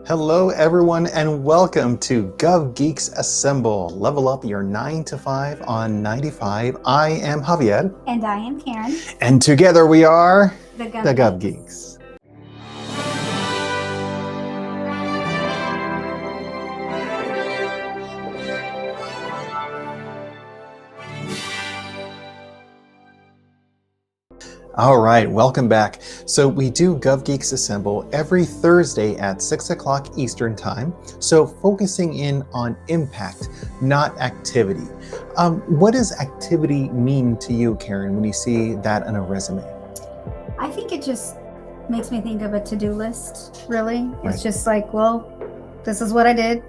Hello, everyone, and welcome to Gov Geeks Assemble. Level up your 9 to 5 on 95. I am Javier. And I am Karen. And together we are The Gov Geeks. All right, welcome back. So we do Gov Geeks Assemble every Thursday at 6 o'clock Eastern Time. So focusing in on impact, not activity. What does activity mean to you, Karen, when you see that on a resume? I think it just makes me think of a to-do list, really. Right. It's just like, well, this is what I did.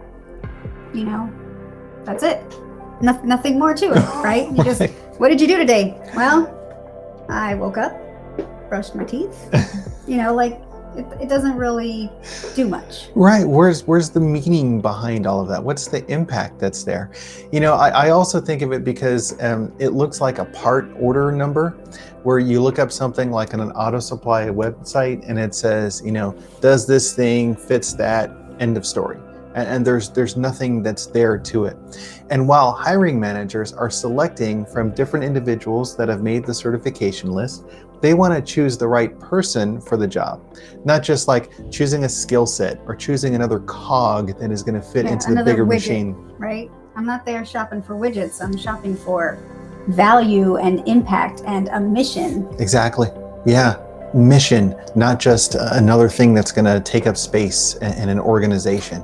That's it. Nothing more to it, right? You just, what did you do today? Well, I woke up, brushed my teeth, it doesn't really do much. Right. Where's the meaning behind all of that? What's the impact that's there? I also think of it because it looks like a part order number where you look up something like on an auto supply website and it says, does this thing fits that, end of story. And there's nothing that's there to it. And while hiring managers are selecting from different individuals that have made the certification list, they want to choose the right person for the job, not just like choosing a skill set or choosing another cog that is going to fit into the bigger widget, machine. Right? I'm not there shopping for widgets. I'm shopping for value and impact and a mission. Exactly. Yeah. Mission, not just another thing that's going to take up space in an organization.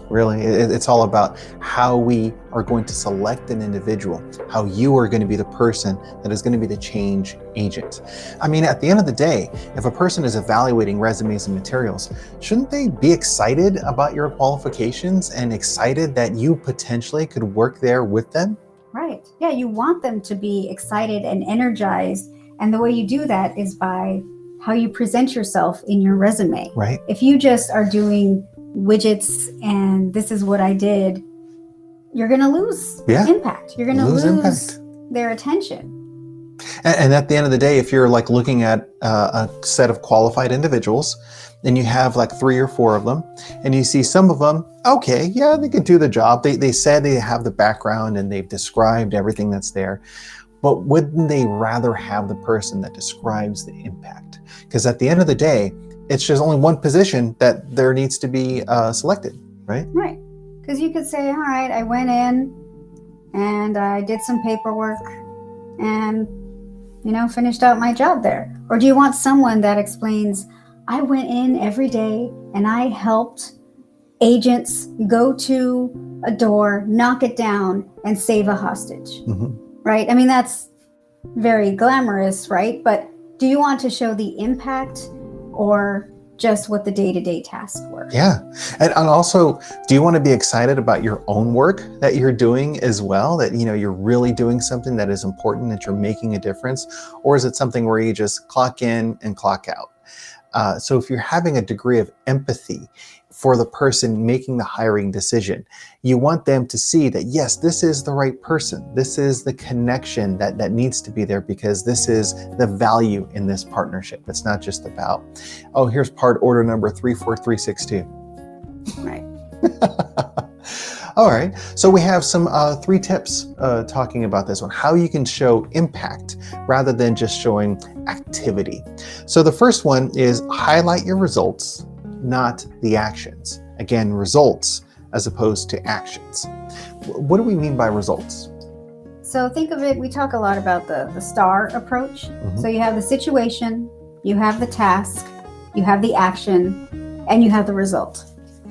Really, it's all about how we are going to select an individual, how you are going to be the person that is going to be the change agent. I mean, at the end of the day, if a person is evaluating resumes and materials, shouldn't they be excited about your qualifications and excited that you potentially could work there with them? Right. Yeah, you want them to be excited and energized. And the way you do that is by how you present yourself in your resume. Right. If you just are doing widgets and this is what I did, you're going to lose impact. You're going to lose their attention. And at the end of the day, if you're like looking at a set of qualified individuals and you have like 3 or 4 of them and you see some of them, okay, yeah, they could do the job. They said they have the background and they've described everything that's there. But wouldn't they rather have the person that describes the impact? Because at the end of the day, it's just only one position that there needs to be selected, right? Right. Because you could say, all right, I went in and I did some paperwork and, finished out my job there. Or do you want someone that explains, I went in every day and I helped agents go to a door, knock it down, and save a hostage, right? I mean, that's very glamorous, right? But do you want to show the impact or just what the day-to-day tasks were? Yeah. And also, do you want to be excited about your own work that you're doing as well? That, you're really doing something that is important, that you're making a difference? Or is it something where you just clock in and clock out? So if you're having a degree of empathy for the person making the hiring decision, you want them to see that, yes, this is the right person. This is the connection that needs to be there because this is the value in this partnership. It's not just about, oh, here's part order number 34362. Right. All right. So we have some 3 tips talking about this one, how you can show impact rather than just showing activity. So the first one is highlight your results, not the actions. Again, results as opposed to actions. What do we mean by results? So think of it, we talk a lot about the STAR approach. So you have the situation, you have the task, you have the action, and you have the result.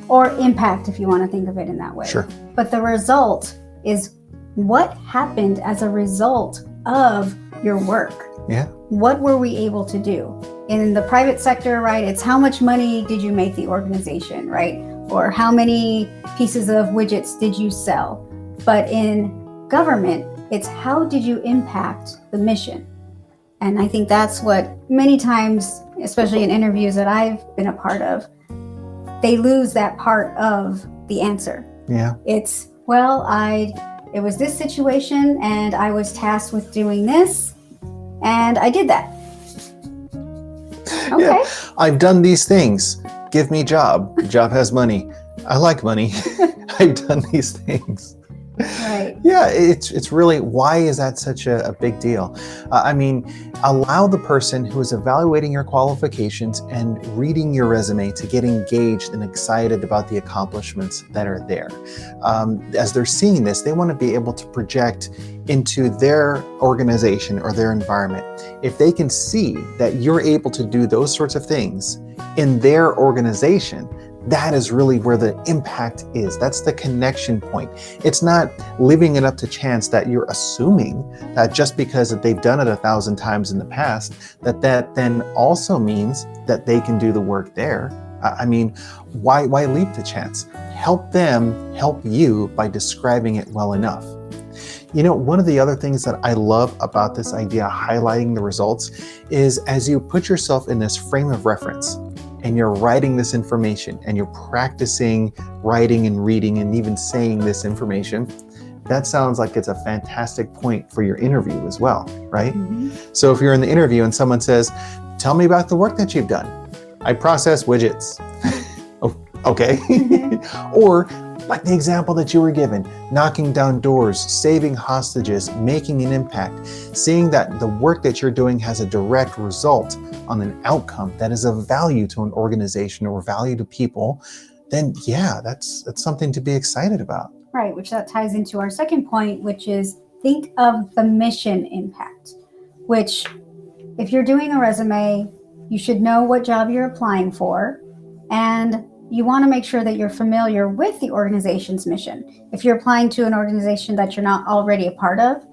Or impact, if you want to think of it in that way. Sure. But the result is what happened as a result of your work. Yeah. What were we able to do? In the private sector, right, it's how much money did you make the organization, right? Or how many pieces of widgets did you sell? But in government, it's how did you impact the mission? And I think that's what many times, especially in interviews that I've been a part of, they lose that part of the answer. Yeah. It's, well, it was this situation and I was tasked with doing this and I did that. Okay. Yeah, I've done these things. give me job. Job has money. I like money. I've done these things. Right. Yeah, it's really, why is that such a big deal? I mean, allow the person who is evaluating your qualifications and reading your resume to get engaged and excited about the accomplishments that are there. As they're seeing this, they want to be able to project into their organization or their environment. If they can see that you're able to do those sorts of things in their organization, that is really where the impact is. That's the connection point. It's not leaving it up to chance that you're assuming that just because that they've done it 1,000 times in the past, that then also means that they can do the work there. I mean, why leave to chance? Help them help you by describing it well enough. You know, one of the other things that I love about this idea of highlighting the results is as you put yourself in this frame of reference, and you're writing this information and you're practicing writing and reading and even saying this information, that sounds like it's a fantastic point for your interview as well, right? Mm-hmm. So if you're in the interview and someone says, tell me about the work that you've done. I process widgets. Oh, okay. Or like the example that you were given, knocking down doors, saving hostages, making an impact, seeing that the work that you're doing has a direct result on an outcome that is of value to an organization or value to people, then yeah, that's something to be excited about. Right, which that ties into our second point, which is think of the mission impact, which if you're doing a resume, you should know what job you're applying for, and you want to make sure that you're familiar with the organization's mission. If you're applying to an organization that you're not already a part of,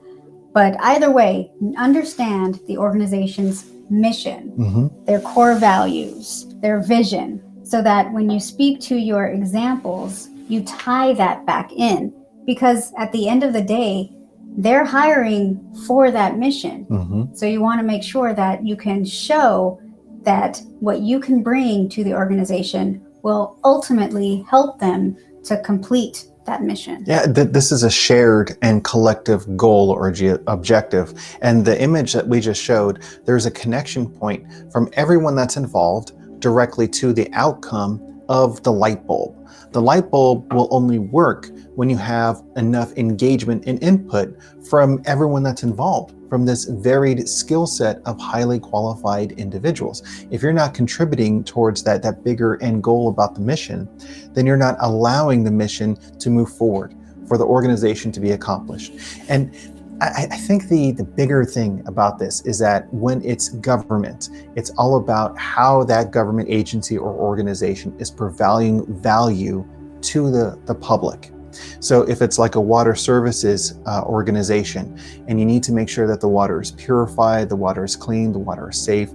but either way, understand the organization's mission, mm-hmm. their core values, their vision, so that when you speak to your examples, you tie that back in. Because at the end of the day, they're hiring for that mission. Mm-hmm. So you want to make sure that you can show that what you can bring to the organization will ultimately help them to complete that mission. Yeah, this is a shared and collective goal or objective. And the image that we just showed, there's a connection point from everyone that's involved directly to the outcome of the light bulb. The light bulb will only work when you have enough engagement and input from everyone that's involved, from this varied skill set of highly qualified individuals. If you're not contributing towards that bigger end goal about the mission, then you're not allowing the mission to move forward, for the organization to be accomplished. And I think the bigger thing about this is that when it's government, it's all about how that government agency or organization is providing value to the public. So if it's like a water services organization, and you need to make sure that the water is purified, the water is clean, the water is safe.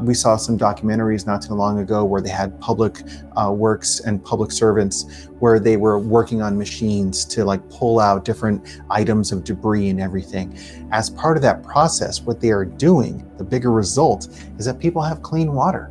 We saw some documentaries not too long ago where they had public works and public servants where they were working on machines to like pull out different items of debris and everything. As part of that process, what they are doing, the bigger result is that people have clean water.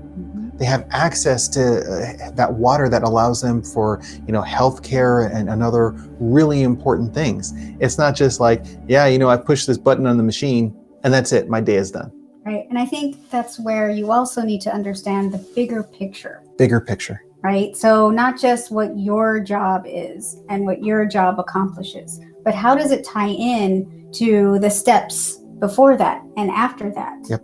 They have access to that water that allows them for, healthcare and other really important things. It's not just like, I push this button on the machine and that's it. My day is done. Right. And I think that's where you also need to understand the bigger picture. Bigger picture. Right. So not just what your job is and what your job accomplishes, but how does it tie in to the steps before that and after that? Yep.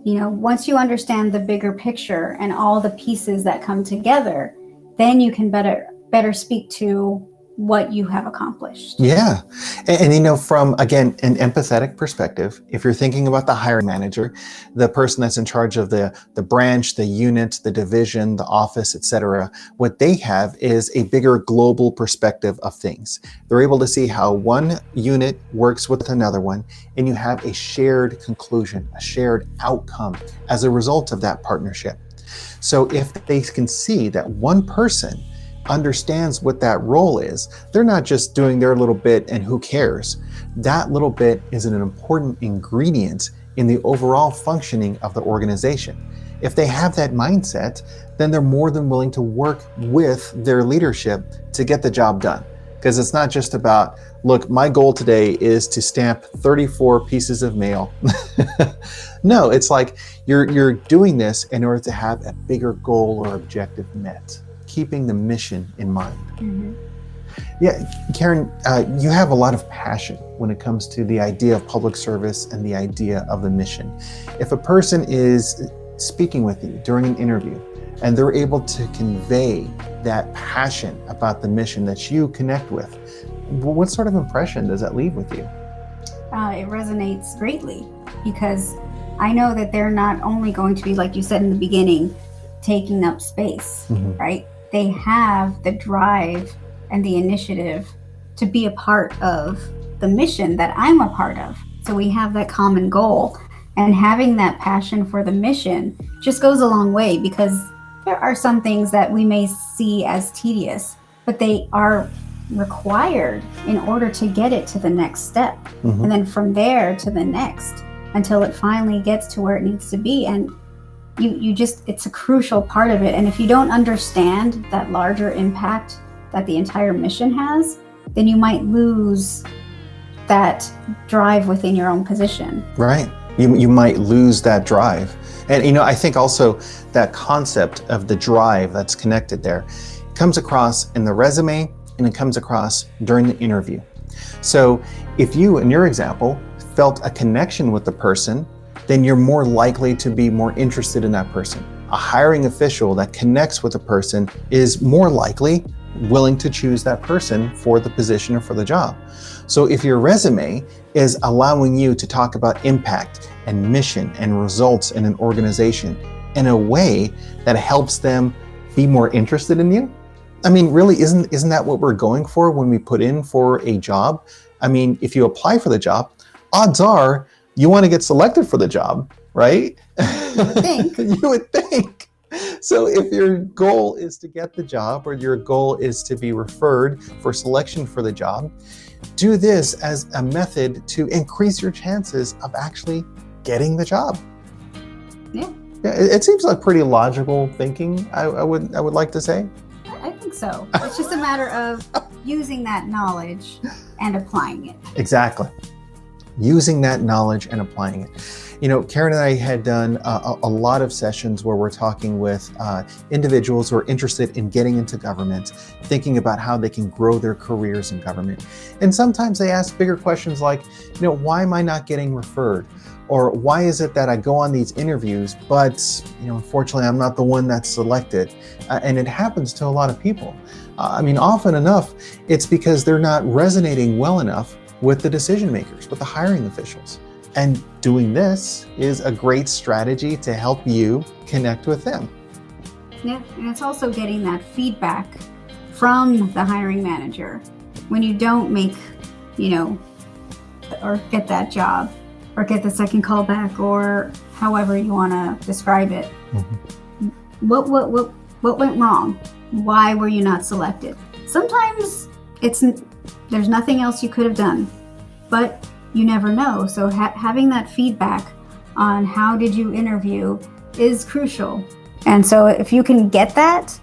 Once you understand the bigger picture and all the pieces that come together, then you can better speak to what you have accomplished. Yeah. And from, again, an empathetic perspective, if you're thinking about the hiring manager, the person that's in charge of the branch, the unit, the division, the office, etc., what they have is a bigger global perspective of things. They're able to see how one unit works with another one, and you have a shared conclusion, a shared outcome as a result of that partnership. So if they can see that one person understands what that role is, they're not just doing their little bit and who cares. That little bit is an important ingredient in the overall functioning of the organization. If they have that mindset, then they're more than willing to work with their leadership to get the job done. because it's not just about, look, my goal today is to stamp 34 pieces of mail. No, it's like you're doing this in order to have a bigger goal or objective met, keeping the mission in mind. Mm-hmm. Yeah, Karen, you have a lot of passion when it comes to the idea of public service and the idea of the mission. If a person is speaking with you during an interview and they're able to convey that passion about the mission that you connect with, what sort of impression does that leave with you? It resonates greatly because I know that they're not only going to be, like you said in the beginning, taking up space, Mm-hmm. right? They have the drive and the initiative to be a part of the mission that I'm a part of. So we have that common goal, and having that passion for the mission just goes a long way, because there are some things that we may see as tedious, but they are required in order to get it to the next step. Mm-hmm. And then from there to the next, until it finally gets to where it needs to be. And you just, it's a crucial part of it. And if you don't understand that larger impact that the entire mission has, then you might lose that drive within your own position. Right. You might lose that drive. And, I think also that concept of the drive that's connected there comes across in the resume, and it comes across during the interview. So if you, in your example, felt a connection with the person, then you're more likely to be more interested in that person. A hiring official that connects with a person is more likely willing to choose that person for the position or for the job. So if your resume is allowing you to talk about impact and mission and results in an organization in a way that helps them be more interested in you, I mean, really, isn't that what we're going for when we put in for a job? I mean, if you apply for the job, odds are you want to get selected for the job, right? You would think. You would think. So if your goal is to get the job, or your goal is to be referred for selection for the job, do this as a method to increase your chances of actually getting the job. Yeah. Yeah, it seems like pretty logical thinking, I would like to say. I think so. It's just a matter of using that knowledge and applying it. Exactly. Using that knowledge and applying it. Karen and I had done a lot of sessions where we're talking with individuals who are interested in getting into government, thinking about how they can grow their careers in government. And sometimes they ask bigger questions like, why am I not getting referred? Or why is it that I go on these interviews, but unfortunately I'm not the one that's selected? And it happens to a lot of people. Often enough, it's because they're not resonating well enough with the decision makers, with the hiring officials. And doing this is a great strategy to help you connect with them. Yeah, and it's also getting that feedback from the hiring manager when you don't make, or get that job, or get the second call back, or however you want to describe it. Mm-hmm. What went wrong? Why were you not selected? Sometimes there's nothing else you could have done, but you never know. So having that feedback on how did you interview is crucial. And so if you can get that's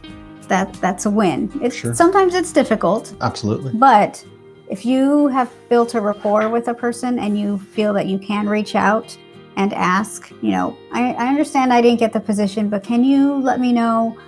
a win. Sure. Sometimes it's difficult. Absolutely. But if you have built a rapport with a person and you feel that you can reach out and ask, I understand I didn't get the position, but can you let me know,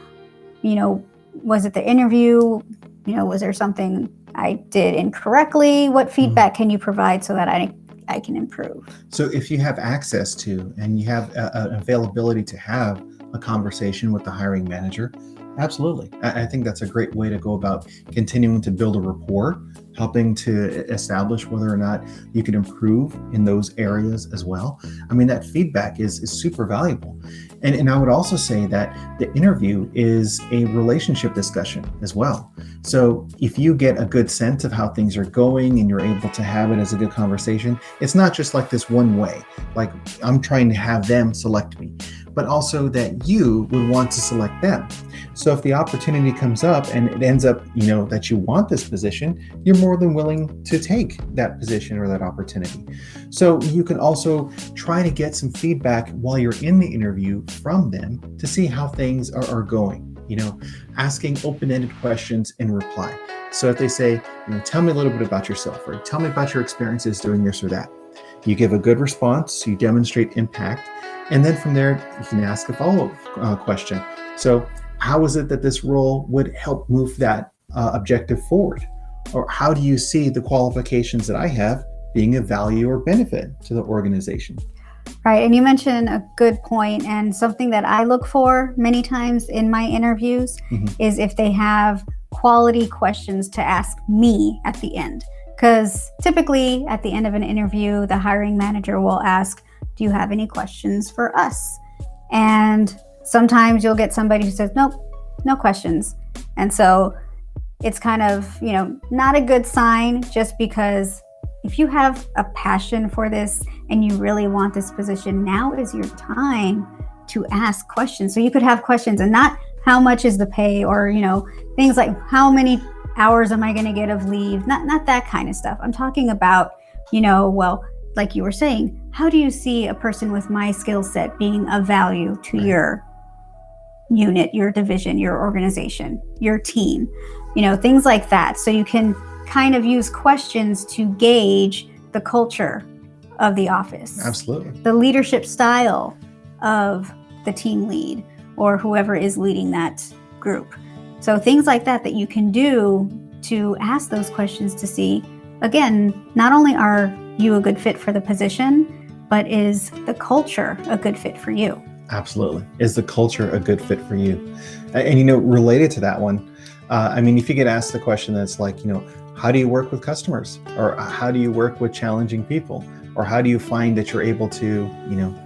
was it the interview? Was there something I did incorrectly? What feedback can you provide so that I can improve? So if you have access to, and you have an availability to have a conversation with the hiring manager, absolutely. I think that's a great way to go about continuing to build a rapport, helping to establish whether or not you can improve in those areas as well. That feedback is super valuable. And I would also say that the interview is a relationship discussion as well. So if you get a good sense of how things are going and you're able to have it as a good conversation, it's not just like this one way, like I'm trying to have them select me, but also that you would want to select them. So if the opportunity comes up and it ends up, that you want this position, you're more than willing to take that position or that opportunity. So you can also try to get some feedback while you're in the interview from them to see how things are going. asking open-ended questions in reply. So if they say, tell me a little bit about yourself, or tell me about your experiences doing this or that, you give a good response, you demonstrate impact, and then from there, you can ask a follow-up question. So how is it that this role would help move that objective forward? Or how do you see the qualifications that I have being of value or benefit to the organization? Right. And you mentioned a good point, and something that I look for many times in my interviews is if they have quality questions to ask me at the end. Because typically at the end of an interview, the hiring manager will ask, do you have any questions for us? And sometimes you'll get somebody who says, nope, no questions. And so it's kind of, not a good sign, just because if you have a passion for this and you really want this position, now is your time to ask questions. So you could have questions, and not how much is the pay, or, things like how many hours am I going to get of leave? Not that kind of stuff. I'm talking about, well, like you were saying, how do you see a person with my skill set being of value to your unit, your division, your organization, your team, things like that. So you can kind of use questions to gauge the culture of the office. Absolutely. The leadership style of the team lead or whoever is leading that group. So things like that you can do to ask those questions to see, again, not only are you a good fit for the position, but is the culture a good fit for you? Absolutely. Is the culture a good fit for you? And, related to that one, if you get asked the question that's like, how do you work with customers? Or how do you work with challenging people? Or how do you find that you're able to,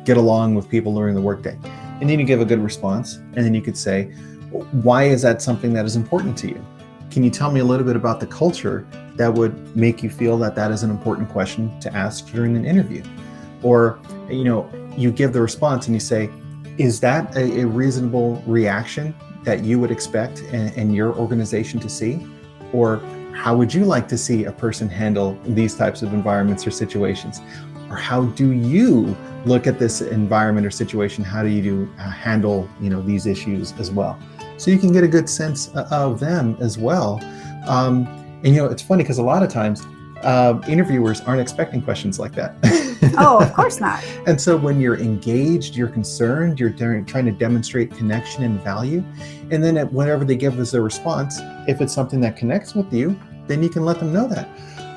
get along with people during the workday? And then you give a good response. And then you could say, why is that something that is important to you? Can you tell me a little bit about the culture that would make you feel that that is an important question to ask during an interview? Or, you give the response and you say, is that a reasonable reaction that you would expect in your organization to see? Or how would you like to see a person handle these types of environments or situations? Or how do you look at this environment or situation? How do you handle these issues as well? So you can get a good sense of them as well. It's funny because a lot of times interviewers aren't expecting questions like that. Oh, of course not. And so when you're engaged, you're concerned, you're trying to demonstrate connection and value. And then whenever they give us a response, if it's something that connects with you, then you can let them know that.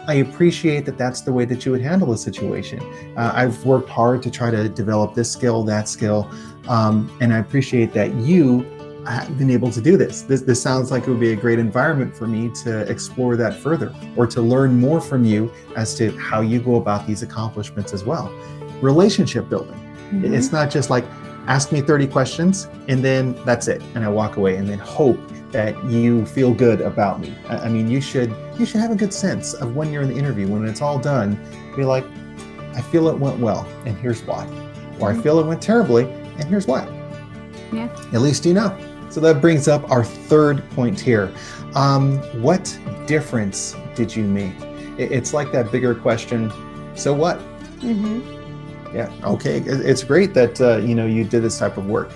I appreciate that that's the way that you would handle a situation. I've worked hard to try to develop this skill, that skill, and I appreciate that you have been able to do this. This sounds like it would be a great environment for me to explore that further, or to learn more from you as to how you go about these accomplishments as well. Relationship building. Mm-hmm. It's not just like, ask me 30 questions and then that's it, and I walk away and then hope that you feel good about me. You should have a good sense of when you're in the interview, when it's all done, be like, I feel it went well and here's why. Or I feel it went terribly and here's why. Yeah. At least you know. So that brings up our third point here. What difference did you make? It's like that bigger question, so what? Mm-hmm. Yeah, okay, it's great that you did this type of work.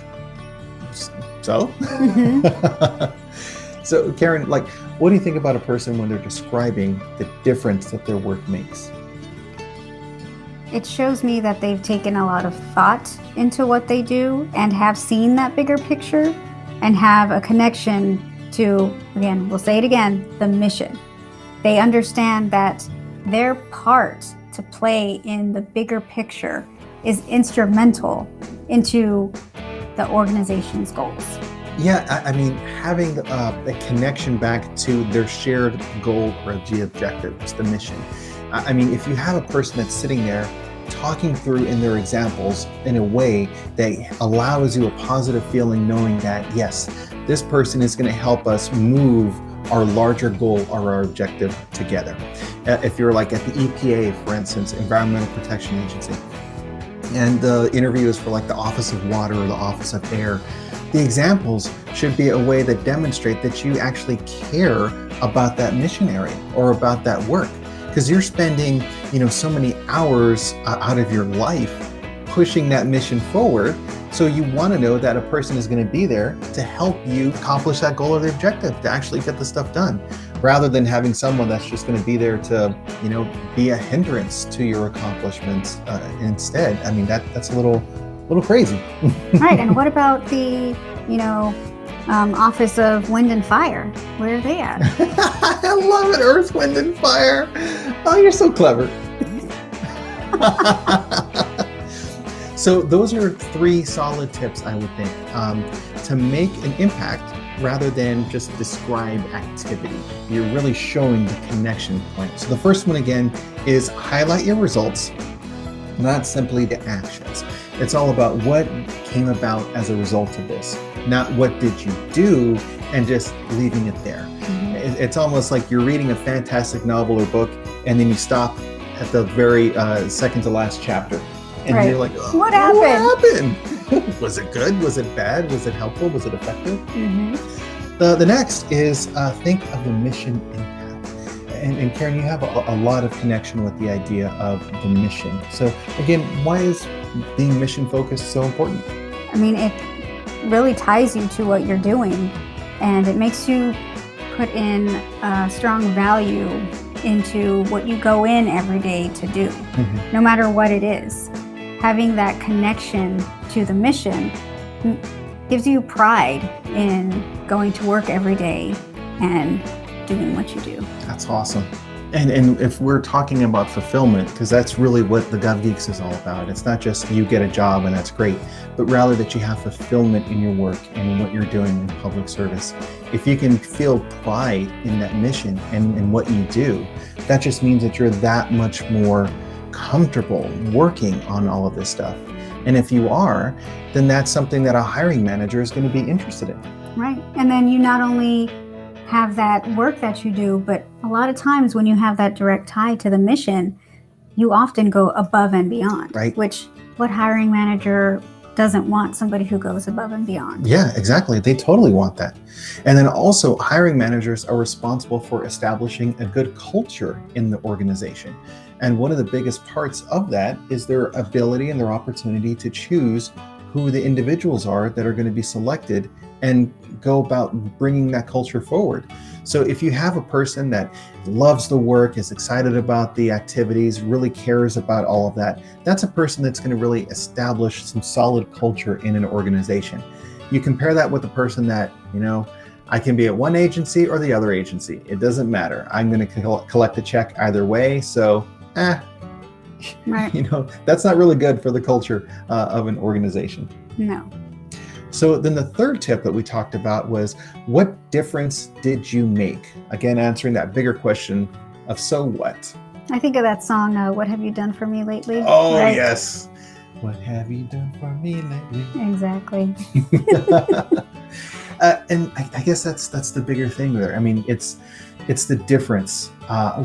So? Mm-hmm. So Karen, what do you think about a person when they're describing the difference that their work makes? It shows me that they've taken a lot of thought into what they do and have seen that bigger picture and have a connection to, again, we'll say it again, the mission. They understand that their part to play in the bigger picture is instrumental into the organization's goals. Yeah, having a connection back to their shared goal or the objective, just the mission. If you have a person that's sitting there talking through in their examples in a way that allows you a positive feeling, knowing that, yes, this person is going to help us move our larger goal or our objective together. If you're like at the EPA, for instance, Environmental Protection Agency, and the interview is for like the Office of Water or the Office of Air, the examples should be a way that demonstrate that you actually care about that mission area or about that work. Because you're spending, so many hours out of your life pushing that mission forward. So you want to know that a person is going to be there to help you accomplish that goal or the objective, to actually get the stuff done, rather than having someone that's just going to be there to, be a hindrance to your accomplishments instead. I mean, that's a little crazy. Right. And what about the, Office of Wind and Fire? Where are they at? I love it. Earth, Wind, and Fire. Oh, you're so clever. So those are 3 solid tips, I would think, to make an impact rather than just describe activity. You're really showing the connection point. So the first one, again, is highlight your results, not simply the actions. It's all about what came about as a result of this, not what did you do and just leaving it there. Mm-hmm. It's almost like you're reading a fantastic novel or book and then you stop at the very second to last chapter. And you're like, oh, what happened? Was it good? Was it bad? Was it helpful? Was it effective? Mm-hmm. The next is think of the mission impact. And Karen, you have a lot of connection with the idea of the mission. So again, why is being mission focused so important? I mean, it really ties you to what you're doing, and it makes you put in strong value into what you go in every day to do, mm-hmm. no matter what it is. Having that connection to the mission gives you pride in going to work every day and doing what you do. That's awesome. And if we're talking about fulfillment, because that's really what the Gov Geeks is all about. It's not just you get a job and that's great, but rather that you have fulfillment in your work and in what you're doing in public service. If you can feel pride in that mission and in what you do, that just means that you're that much more comfortable working on all of this stuff. And if you are, then that's something that a hiring manager is going to be interested in. Right. And then you not only have that work that you do, but a lot of times when you have that direct tie to the mission, you often go above and beyond. Right. Which what hiring manager doesn't want somebody who goes above and beyond? Yeah, exactly. They totally want that. And then also hiring managers are responsible for establishing a good culture in the organization. And one of the biggest parts of that is their ability and their opportunity to choose who the individuals are that are going to be selected and go about bringing that culture forward. So if you have a person that loves the work, is excited about the activities, really cares about all of that, that's a person that's going to really establish some solid culture in an organization. You compare that with a person that, I can be at one agency or the other agency. It doesn't matter. I'm going to collect a check either way. So, right. That's not really good for the culture of an organization. No. So then the third tip that we talked about was, what difference did you make? Again, answering that bigger question of so what? I think of that song, What Have You Done For Me Lately? Oh, right? Yes. What have you done for me lately? Exactly. And I guess that's the bigger thing there. I mean, it's the difference.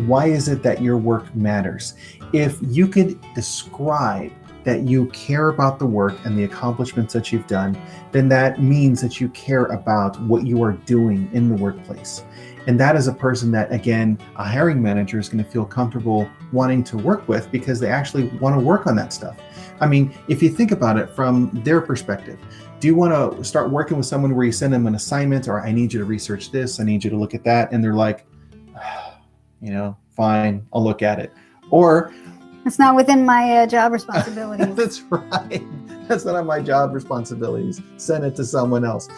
Why is it that your work matters? If you could describe that you care about the work and the accomplishments that you've done, then that means that you care about what you are doing in the workplace. And that is a person that, again, a hiring manager is going to feel comfortable wanting to work with because they actually want to work on that stuff. I mean, if you think about it from their perspective, do you want to start working with someone where you send them an assignment or I need you to research this, I need you to look at that, and they're like, fine, I'll look at it. Or it's not within my job responsibilities. That's right. That's not my job responsibilities. Send it to someone else.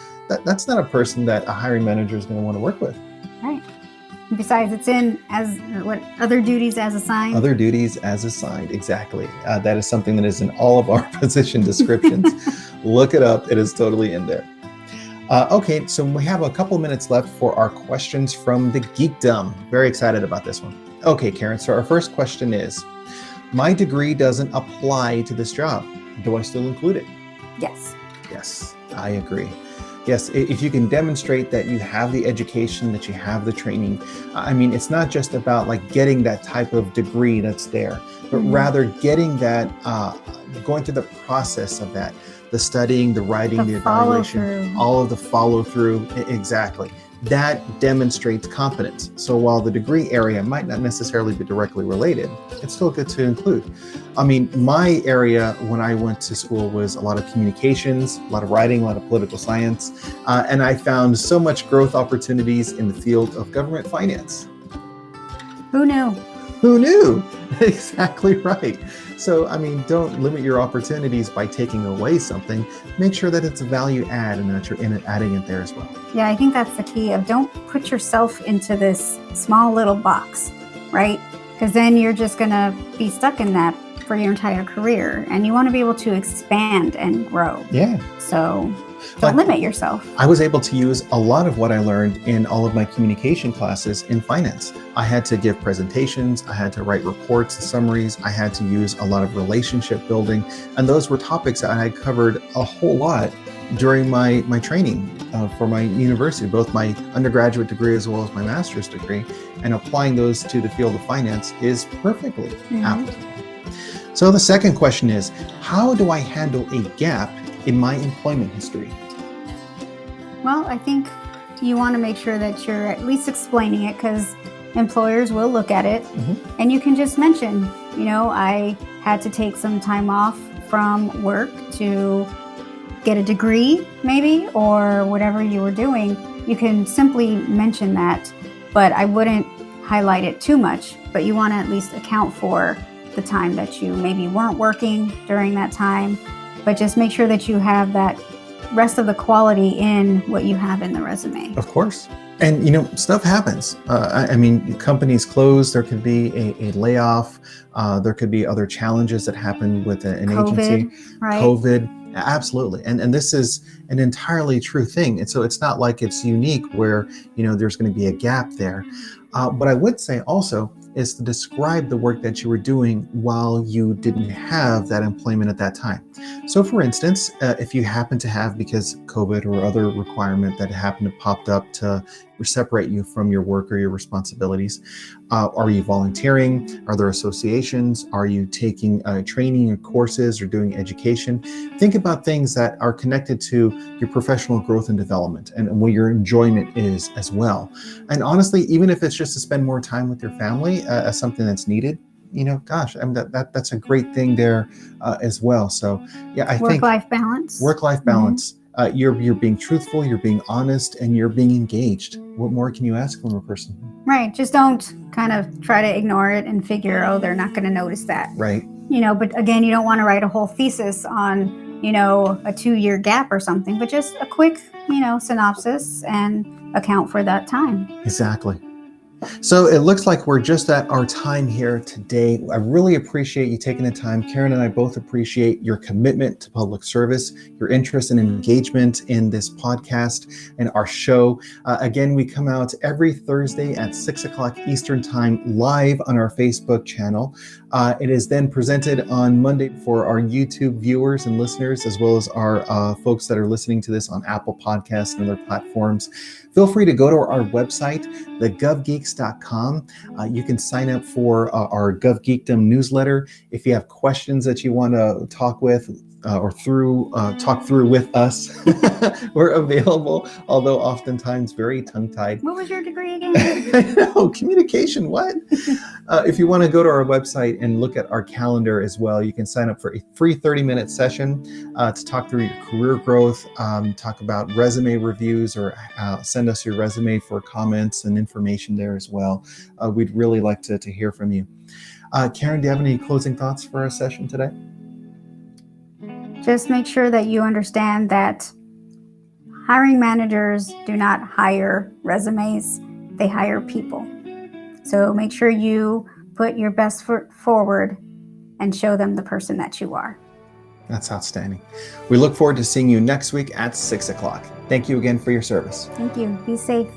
That's not a person that a hiring manager is going to want to work with. Right. Besides, it's in as other duties as assigned. Other duties as assigned. Exactly. That is something that is in all of our position descriptions. Look it up. It is totally in there. Okay, so we have a couple minutes left for our questions from the Geekdom. Very excited about this one. Okay, Karen. So our first question is, my degree doesn't apply to this job. Do I still include it? Yes. Yes, I agree. Yes, if you can demonstrate that you have the education, that you have the training. I mean, it's not just about like getting that type of degree that's there, but rather getting that, going through the process of that, the studying, the writing, the evaluation, all of the follow through. Exactly. That demonstrates competence. So while the degree area might not necessarily be directly related, it's still good to include. I mean, my area when I went to school was a lot of communications, a lot of writing, a lot of political science, and I found so much growth opportunities in the field of government finance. Who knew? Who knew? Exactly right. So, I mean, don't limit your opportunities by taking away something. Make sure that it's a value add and that you're adding it there as well. Yeah, I think that's the key of don't put yourself into this small little box, right? Because then you're just going to be stuck in that for your entire career, and you want to be able to expand and grow. Yeah. So don't limit yourself. I was able to use a lot of what I learned in all of my communication classes in finance. I had to give presentations, I had to write reports, summaries, I had to use a lot of relationship building, and those were topics that I covered a whole lot during my training for my university, both my undergraduate degree as well as my master's degree, and applying those to the field of finance is perfectly applicable. So the second question is, how do I handle a gap in my employment history? Well, I think you want to make sure that you're at least explaining it, because employers will look at it, and you can just mention, I had to take some time off from work to get a degree maybe, or whatever you were doing. You can simply mention that, but I wouldn't highlight it too much, but you want to at least account for the time that you maybe weren't working during that time, but just make sure that you have that rest of the quality in what you have in the resume. Of course. And stuff happens. I mean, companies close, there could be a layoff, there could be other challenges that happen with an agency. Right? COVID, absolutely. And this is an entirely true thing. And so it's not like it's unique where, there's going to be a gap there. What I would say also is to describe the work that you were doing while you didn't have that employment at that time. So for instance, if you happen to have, because COVID or other requirement that happened to popped up to separate you from your work or your responsibilities, are you volunteering? Are there associations? Are you taking training or courses or doing education? Think about things that are connected to your professional growth and development and where your enjoyment is as well. And honestly, even if it's just to spend more time with your family as something that's needed, gosh, I mean, that's a great thing there as well. So yeah, I think work-life balance. Work-life balance. You're being truthful, you're being honest, and you're being engaged. What more can you ask from a person? Right. Just don't kind of try to ignore it and figure, they're not going to notice that. Right. But again, you don't want to write a whole thesis on, a 2-year gap or something, but just a quick, synopsis and account for that time. Exactly. So it looks like we're just at our time here today. I really appreciate you taking the time. Karen and I both appreciate your commitment to public service, your interest and engagement in this podcast and our show. Again, we come out every Thursday at 6 o'clock Eastern Time live on our Facebook channel. It is then presented on Monday for our YouTube viewers and listeners, as well as our folks that are listening to this on Apple Podcasts and other platforms. Feel free to go to our website, thegovgeeks.com. You can sign up for our Gov Geekdom newsletter. If you have questions that you want to talk with talk through with us, we're available, although oftentimes very tongue-tied. What was your degree again? I know, communication, what? If you want to go to our website and look at our calendar as well, you can sign up for a free 30-minute session to talk through your career growth, talk about resume reviews, or send us your resume for comments and information there as well. We'd really like to hear from you. Karen, do you have any closing thoughts for our session today? Just make sure that you understand that hiring managers do not hire resumes, they hire people. So make sure you put your best foot forward and show them the person that you are. That's outstanding. We look forward to seeing you next week at 6 o'clock. Thank you again for your service. Thank you. Be safe.